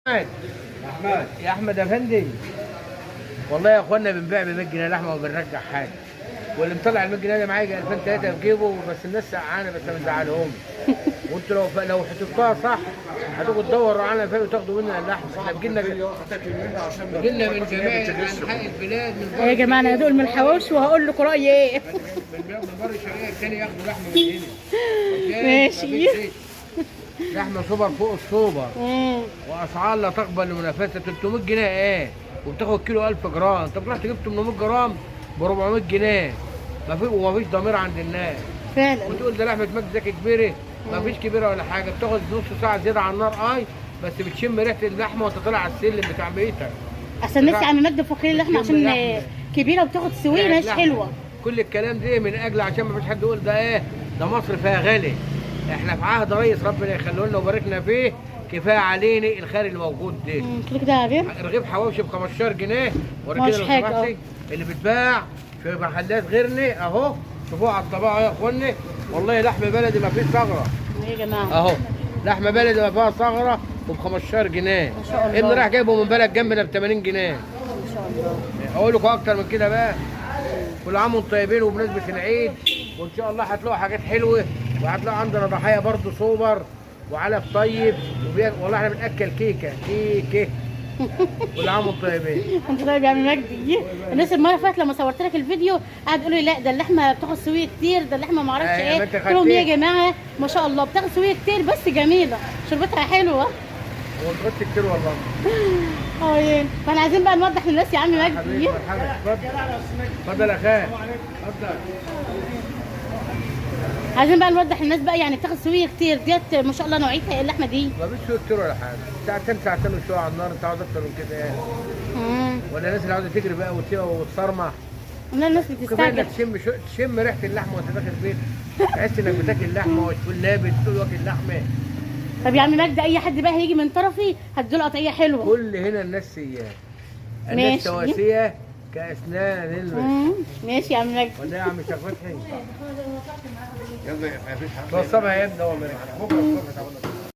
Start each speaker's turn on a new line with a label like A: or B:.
A: احمد يا احمد افندي، والله يا اخوانا بنبيع ب 100 جنيه لحمه وبنرجع حاجه، واللي مطلع ال 100 جنيه ده معايا 2000 3 في جيبه، بس الناس سقعانه بس ما نزعلهمش. وانتوا لو حسبتوها صح هتيجوا تدوروا علينا فين وتاخدوا مننا اللحمه. احنا بيجيلنا من جميع انحاء البلاد من
B: يا جماعه انا هدوق من الحواوشي وهقول لكم رايي ايه.
A: من بره الشرقيه الثاني ياخدوا لحمه من هنا.
B: ماشي.
A: لحمه سوبر فوق السوبر، واسعار لا تقبل المنافسه. 300 جنيه ايه وبتاخد كيلو 1000 جرام. انت طلعت جبت 800 جرام ب 400 جنيه. ومفيش ضمير عند الناس
B: فعلا.
A: وتقول ده لحمه مجد زكي كبيره. مفيش كبيره ولا حاجه، بتاخد نص ساعه زياده على النار بس بتشم ريحه اللحمه وانت طالع على السلم بتاع بيتك.
B: اصل الناس عم مجد فقير اللحمه عشان كبيره وبتاخد سويه مش حلوه.
A: كل الكلام ده من اجل عشان ما فيش حد يقول ده ايه ده مصر فيها غالي. احنا في عهد رئيس ربنا يخليه لنا وباركنا فيه. كفايه علينا الخير اللي موجود ده.
B: كده يا رغيف.
A: رغيف حواوشي ب 15 جنيه
B: مش حاجه
A: اللي بتباع في محلات غيرنا اهو. شوفوها على الطبق يا اخواني، والله لحم بلدي ما فيش ثغره
B: يا جماعه
A: اهو. لحم بلدي ما فيها ثغره وب 15 جنيه.
B: ما شاء الله.
A: ابني راح جايبه من بلد جنبنا ب 80 جنيه.
B: ما شاء الله.
A: اقول لكم اكتر من كده بقى. كل عام وانتم طيبين وبمناسبه العيد، وان شاء الله هتلاقوا حاجات حلوه، وهتلاقوا عندنا ضحايا برضه سوبر وعلف طيب والله احنا بناكل كيكه. كل عام وانتم طيبين.
B: انت طيب يا عم مجدي. الناس المره اللي فاتت لما صورت لك الفيديو قعدوا يقولوا لي لا ده اللحمه بتاخد سويه كتير، ده اللحمه ما اعرفش ايه. قلت لهم يا جماعه ما شاء الله بتاخد سويه كتير بس جميله، شربتها حلوه.
A: هو بتغطي كتير والله.
B: فاحنا عايزين بقى نوضح للناس يا عم مجدي.
A: اتفضل يا خال. اتفضل.
B: عايزين بقى نوضح للناس بقى يعني بتاخد سويه كتير ديت ما شاء الله نوعيتها ايه اللحمه دي؟
A: ما فيش سويه كتير ولا حاجه، ساعتين وشويه على النار. انت عاوز اكتر من كده ايه؟ ولا الناس اللي عاوزه تجري بقى وتصرمح؟
B: لا الناس بتستعجل.
A: كفايه انك تشم ريحه اللحمه وانت داخل البيت، تحس انك بتاكل لحمه وتكون لابس تقول واكل لحمه.
B: طب يا عم مجدي اي حد بقى هيجي من طرفي هتديله قطعيه حلوه.
A: كل هنا الناس سياه، الناس سواسيه كاسنان المس.
B: ماشي يا عم مجدي.
A: ولا يا عم شيخ فتحي؟ يلا يا فتحي توصلها يا ابني. هو بكره الصبح تعالى.